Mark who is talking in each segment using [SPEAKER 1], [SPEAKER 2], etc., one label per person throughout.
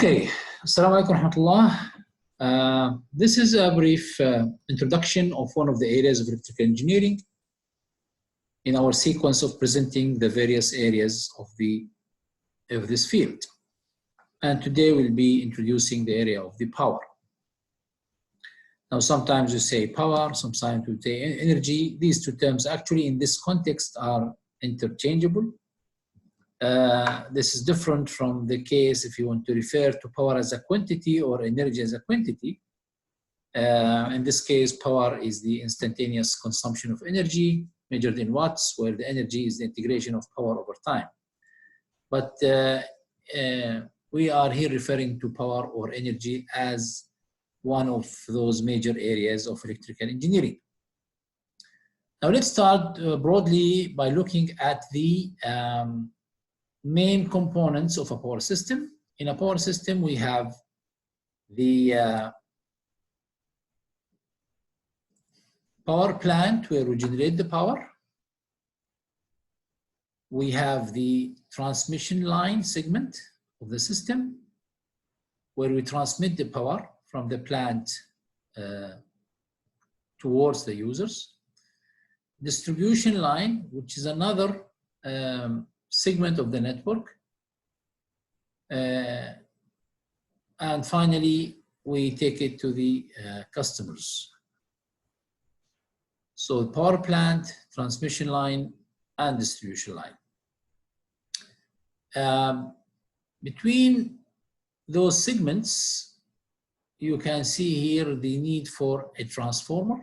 [SPEAKER 1] Okay, Assalamu alaikum warahmatullah. This is a brief introduction of one of the areas of electrical engineering in our sequence of presenting the various areas of this field. And today we'll be introducing the area of the power. Now, sometimes you say power, sometimes you say energy. These two terms actually in this context are interchangeable. This is different from the case if you want to refer to power as a quantity or energy as a quantity. In this case, power is the instantaneous consumption of energy measured in watts, where the energy is the integration of power over time. But we are here referring to power or energy as one of those major areas of electrical engineering. Now let's start broadly by looking at the main components of a power system. In a power system, we have the power plant where we generate the power. We have the transmission line segment of the system where we transmit the power from the plant towards the users. Distribution line, which is another segment of the network. And finally, we take it to the customers. So power plant, transmission line, and distribution line. Between those segments, you can see here the need for a transformer.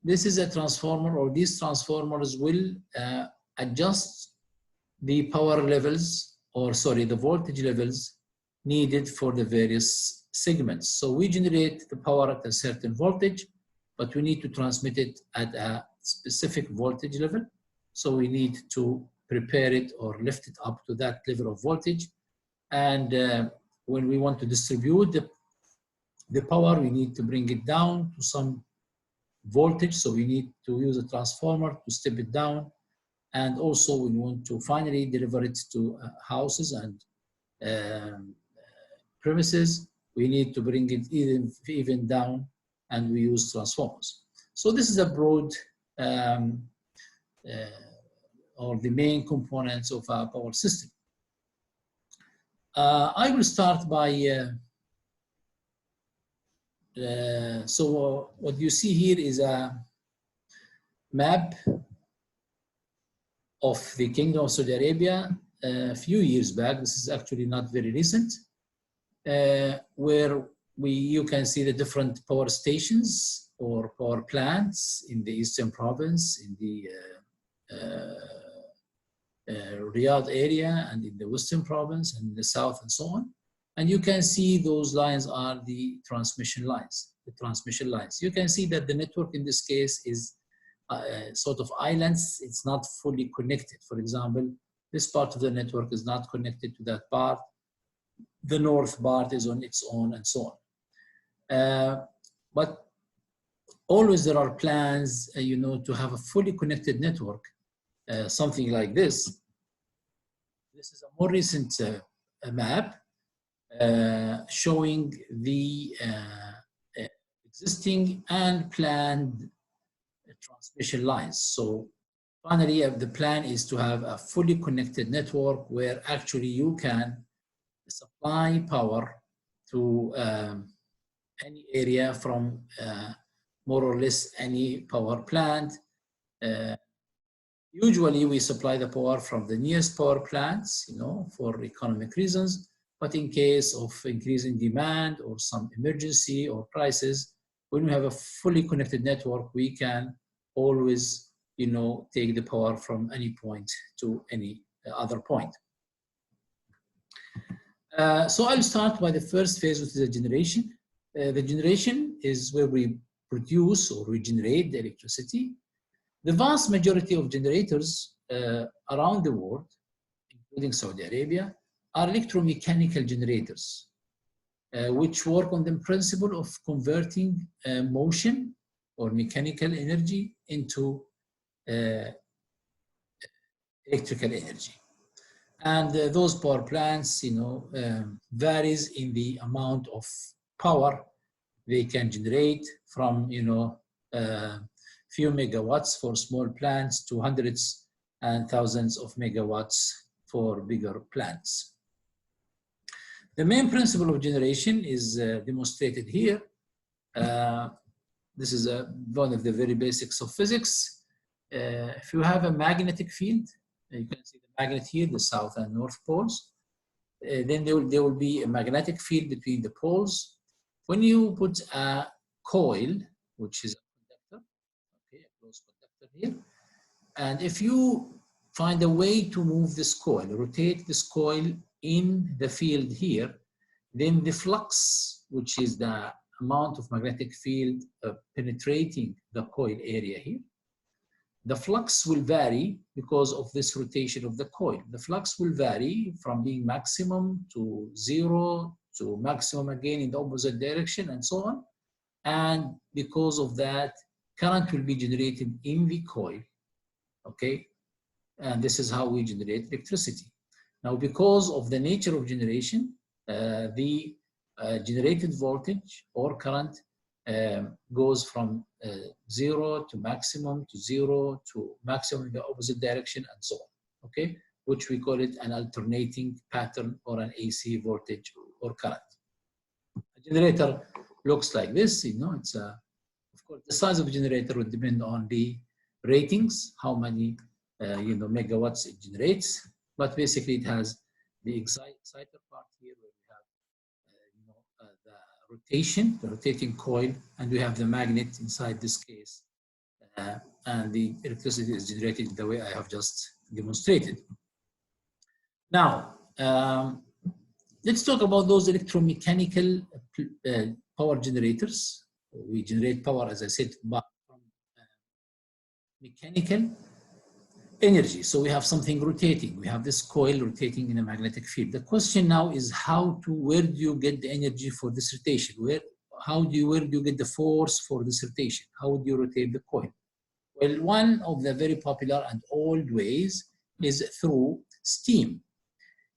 [SPEAKER 1] This is a transformer, or these transformers will adjust the power levels, or sorry, the voltage levels needed for the various segments. So we generate the power at a certain voltage, but we need to transmit it at a specific voltage level. So we need to prepare it or lift it up to that level of voltage. And when we want to distribute the power, we need to bring it down to some voltage. So we need to use a transformer to step it down. And also we want to finally deliver it to houses and premises. We need to bring it even down, and we use transformers. So this is a broad or the main components of our power system. I will start by, so what you see here is a map of the Kingdom of Saudi Arabia a few years back. This is actually not very recent, where you can see the different power stations or power plants in the Eastern Province, in the Riyadh area, and in the Western Province, and in the South, and so on. And you can see those lines are the transmission lines, You can see that the network in this case is sort of islands. It's not fully connected. For example, this part of the network is not connected to that part. The north part is on its own, and so on. But always there are plans, to have a fully connected network, something like this. This is a more recent map showing the existing and planned transmission lines. So finally, the plan is to have a fully connected network where actually you can supply power to any area from more or less any power plant. Usually we supply the power from the nearest power plants, for economic reasons. But in case of increasing demand or some emergency or crisis, when we have a fully connected network, we can always, take the power from any point to any other point. So I'll start by the first phase, which is the generation. The generation is where we produce or we generate the electricity. The vast majority of generators around the world, including Saudi Arabia, are electromechanical generators, which work on the principle of converting motion or mechanical energy into electrical energy. And those power plants, varies in the amount of power they can generate from, few megawatts for small plants to hundreds and thousands of megawatts for bigger plants. The main principle of generation is demonstrated here. This is one of the very basics of physics. If you have a magnetic field, you can see the magnet here, the south and north poles. Then there will be a magnetic field between the poles. When you put a coil, which is a conductor, okay, a closed conductor here, and if you find a way to move this coil, rotate this coil in the field here, then the flux, which is the amount of magnetic field penetrating the coil area here, the flux will vary because of this rotation of the coil. The flux will vary from being maximum to zero to maximum again in the opposite direction and so on. And because of that, current will be generated in the coil, okay? And this is how we generate electricity. Now, because of the nature of generation, the generated voltage or current goes from zero to maximum in the opposite direction and so on, okay? Which we call it an alternating pattern or an AC voltage or current. A generator looks like this, it's of course, the size of the generator would depend on the ratings, how many megawatts it generates, but basically it has the exciter part here where we have the rotating coil, and we have the magnet inside this case, and the electricity is generated the way I have just demonstrated. Now, let's talk about those electromechanical power generators. We generate power, as I said, from mechanical energy. So we have something rotating. We have this coil rotating in a magnetic field. The question now is where do you get the energy for this rotation? Where do you get the force for this rotation? How do you rotate the coil? Well, one of the very popular and old ways is through steam.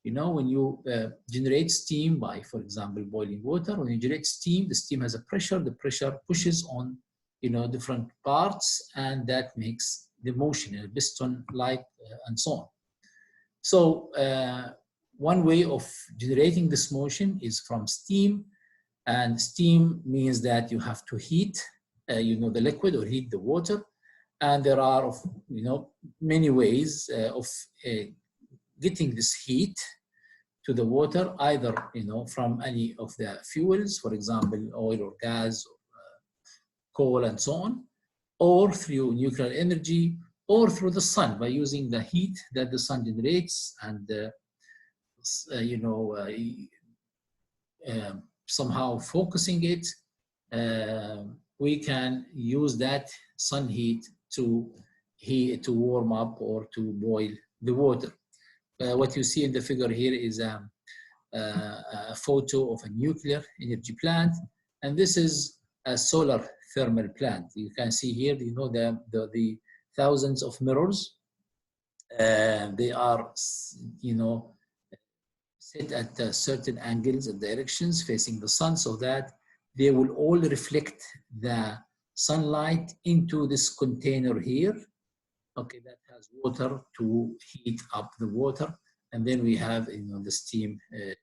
[SPEAKER 1] When you generate steam by, for example, boiling water, when you generate steam, the steam has a pressure. The pressure pushes on, different parts, and that makes the motion, a piston-like, and so on. So one way of generating this motion is from steam, and steam means that you have to heat, the liquid or heat the water, and there are, many ways of getting this heat to the water, either from any of the fuels, for example, oil or gas, or coal, and so on, or through nuclear energy, or through the sun by using the heat that the sun generates, and somehow focusing it. We can use that sun heat to warm up or to boil the water. What you see in the figure here is a photo of a nuclear energy plant, and this is a solar thermal plant. You can see here, the thousands of mirrors. They are, set at certain angles and directions facing the sun, so that they will all reflect the sunlight into this container here. Okay, that has water to heat up the water, and then we have the steam generated.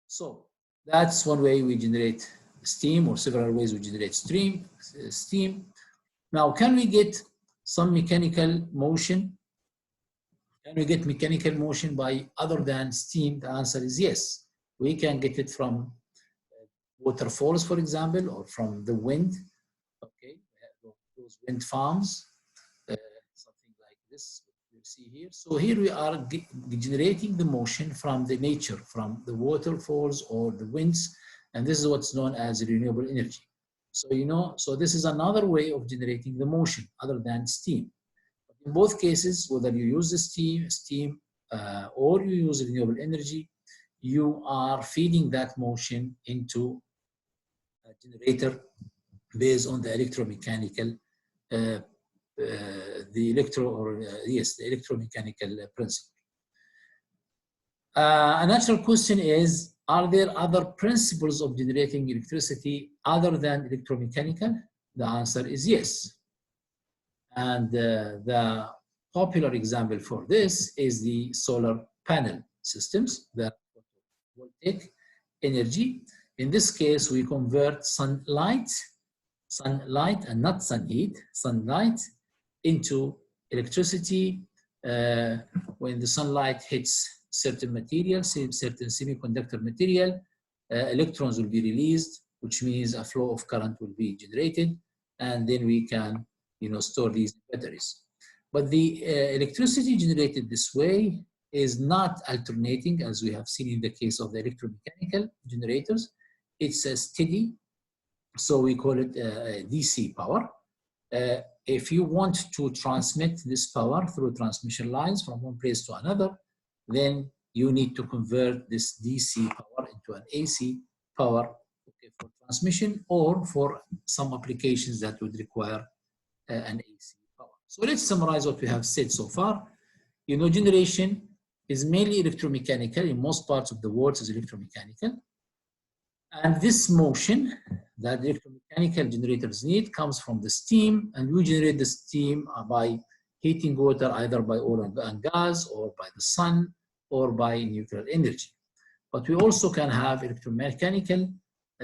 [SPEAKER 1] So that's one way we generate steam, or several ways we generate steam. Now, can we get some mechanical motion? Can we get mechanical motion by other than steam? The answer is yes. We can get it from waterfalls, for example, or from the wind. Okay, those wind farms. Something like this you see here. So here we are generating the motion from the nature, from the waterfalls or the winds, and this is what's known as renewable energy. So so this is another way of generating the motion other than steam. In both cases, whether you use the steam or you use renewable energy, you are feeding that motion into a generator based on the electromechanical the electromechanical principle. A natural question is, are there other principles of generating electricity other than electromechanical? The answer is yes. And the popular example for this is the solar panel systems, the photovoltaic energy. In this case, we convert sunlight and not sun heat, sunlight into electricity. When the sunlight hits certain material, certain semiconductor material, electrons will be released, which means a flow of current will be generated, and then we can, store these batteries. But the electricity generated this way is not alternating, as we have seen in the case of the electromechanical generators. It's a steady, so we call it DC power. If you want to transmit this power through transmission lines from one place to another, then you need to convert this DC power into an AC power, okay, for transmission or for some applications that would require an AC power. So let's summarize what we have said so far. Generation is mainly electromechanical. In most parts of the world is electromechanical. And this motion that electromechanical generators need comes from the steam, and we generate the steam by heating water either by oil and gas or by the sun or by nuclear energy. But we also can have electromechanical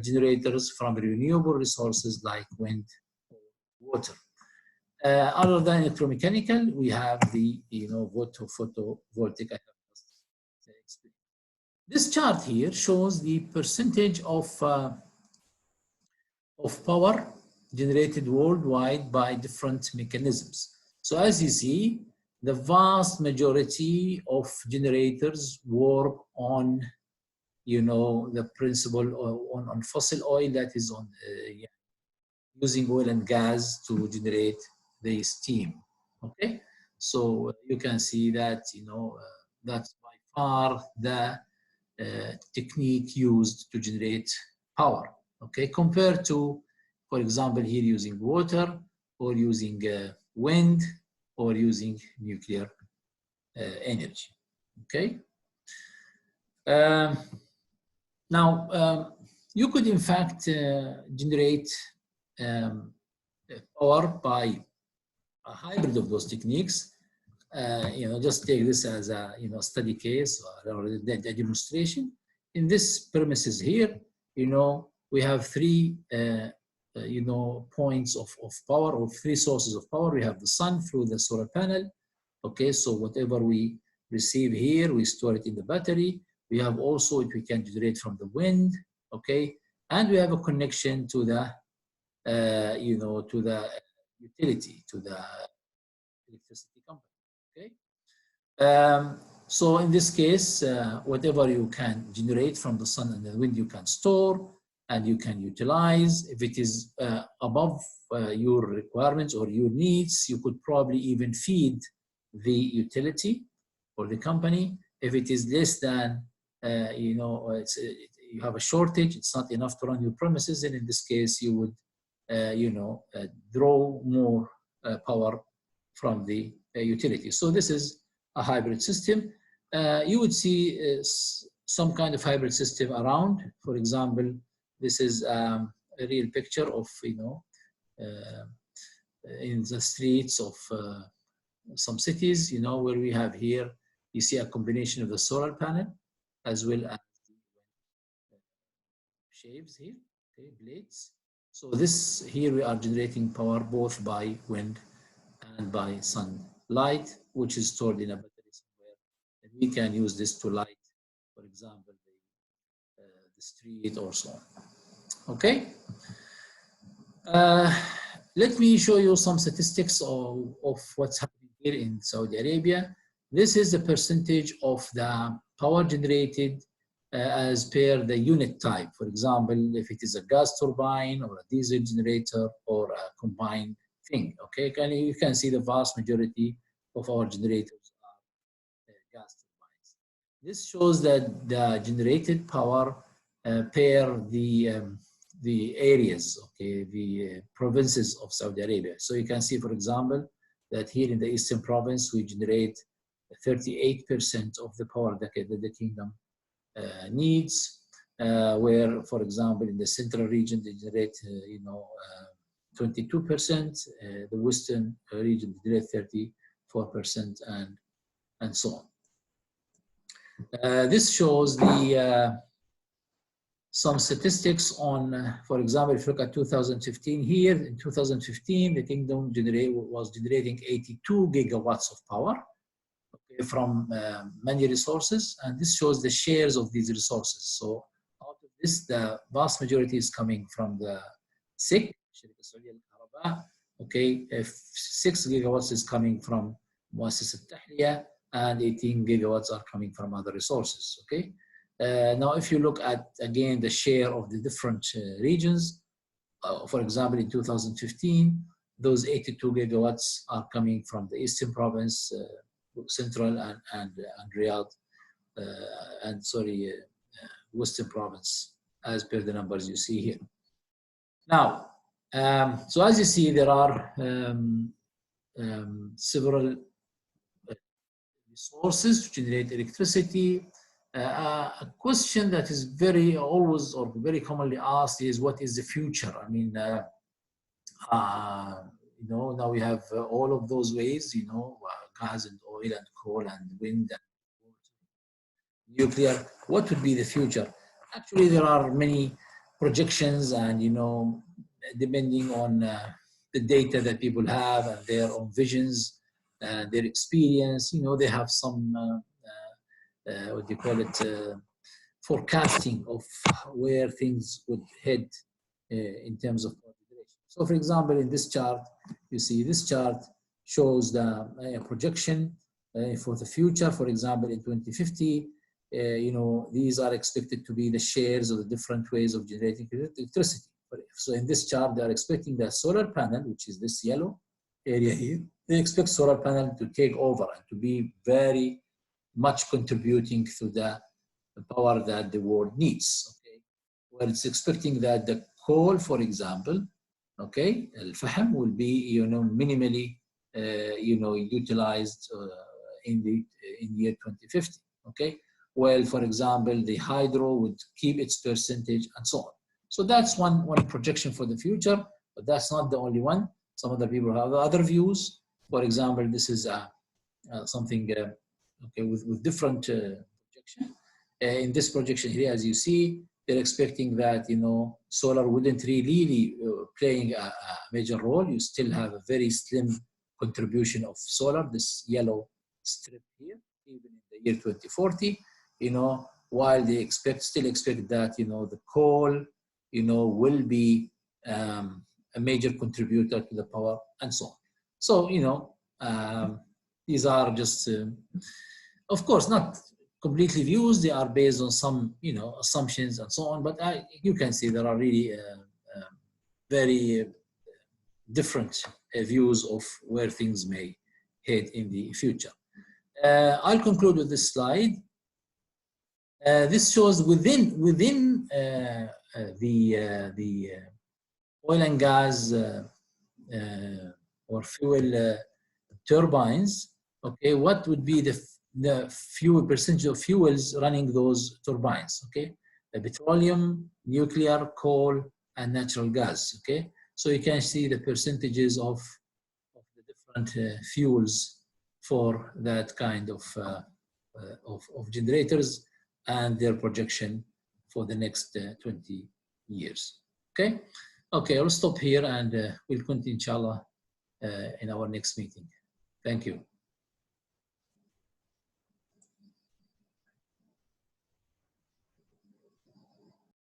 [SPEAKER 1] generators from renewable resources like wind or water. Other than electromechanical, we have the photovoltaic. I have just explained. This chart here shows the percentage of power generated worldwide by different mechanisms. So as you see, the vast majority of generators work on, the principle on fossil oil, that is on using oil and gas to generate the steam. Okay, so you can see that that's by far the technique used to generate power. Okay, compared to, for example, here using water or using wind or using nuclear energy. Okay. Now, you could in fact generate power by a hybrid of those techniques. Just take this as a study case or a demonstration. In this premises here, we have three points of power, or three sources of power. We have the sun through the solar panel. Okay, so whatever we receive here, we store it in the battery. We have also what we can generate from the wind. Okay, and we have a connection to the to the utility, to the electricity company. Okay. So in this case, whatever you can generate from the sun and the wind, you can store and you can utilize. If it is above your requirements or your needs, you could probably even feed the utility or the company. If it is less than, you have a shortage, it's not enough to run your premises, and in this case, you would, draw more power from the utility. So this is a hybrid system. You would see some kind of hybrid system around. For example, this is a real picture of, in the streets of some cities, where we have here, you see a combination of the solar panel as well as the shapes here, okay, blades. So this here we are generating power both by wind and by sunlight, which is stored in a battery somewhere. And we can use this to light, for example, the street or so on. Okay. Let me show you some statistics of what's happening here in Saudi Arabia. This is the percentage of the power generated as per the unit type. For example, if it is a gas turbine or a diesel generator or a combined thing. Okay, you can see the vast majority of our generators are gas turbines. This shows that the generated power per the areas, okay, the provinces of Saudi Arabia. So you can see, for example, that here in the Eastern province, we generate 38% of the power that the kingdom needs. Where, for example, in the central region they generate, 22%. The western region they generate 34%, and so on. This shows the some statistics on, for example, if you look at 2015 here, in 2015, the kingdom was generating 82 gigawatts of power, okay, from many resources, and this shows the shares of these resources. So out of this, the vast majority is coming from the SIC, okay, 6 gigawatts is coming from مؤسسة التحلية, and 18 gigawatts are coming from other resources, okay? Now, if you look at, again, the share of the different regions, for example, in 2015, those 82 gigawatts are coming from the Eastern Province, Central and Riyadh, Western Province, as per the numbers you see here. Now, so as you see, there are several resources to generate electricity. A question that is very always or very commonly asked is, what is the future? I mean, now we have all of those ways, gas and oil and coal and wind and nuclear. What would be the future? Actually, there are many projections, and depending on the data that people have and their own visions and their experience, they have some what do you call it, forecasting of where things would head in terms of power generation. So, for example, in this chart, you see this chart shows the projection for the future. For example, in 2050, these are expected to be the shares of the different ways of generating electricity. So in this chart, they are expecting the solar panel, which is this yellow area here, they expect solar panel to take over and to be very much contributing to the power that the world needs. Okay, well, it's expecting that the coal, for example, okay, al-fahm will be minimally utilized in the year 2050. Okay, well, for example, the hydro would keep its percentage and so on. So that's one projection for the future, but that's not the only one. Some other people have other views. For example, this is something okay, with different projection. In this projection here, as you see, they're expecting that solar wouldn't really playing a major role. You still have a very slim contribution of solar, this yellow strip here, even in the year 2040. While they still expect that the coal will be a major contributor to the power and so on. So these are just of course not completely views. They are based on some assumptions and so on, but you can see there are really very different views of where things may head in the future. I'll conclude with this slide. This shows within the oil and gas or fuel turbines. Okay, what would be the fuel percentage of fuels running those turbines? Okay, the petroleum, nuclear, coal, and natural gas. Okay, so you can see the percentages of the different fuels for that kind of generators and their projection for the next 20 years. Okay, I'll stop here and we'll continue, inshallah, in our next meeting. Thank you.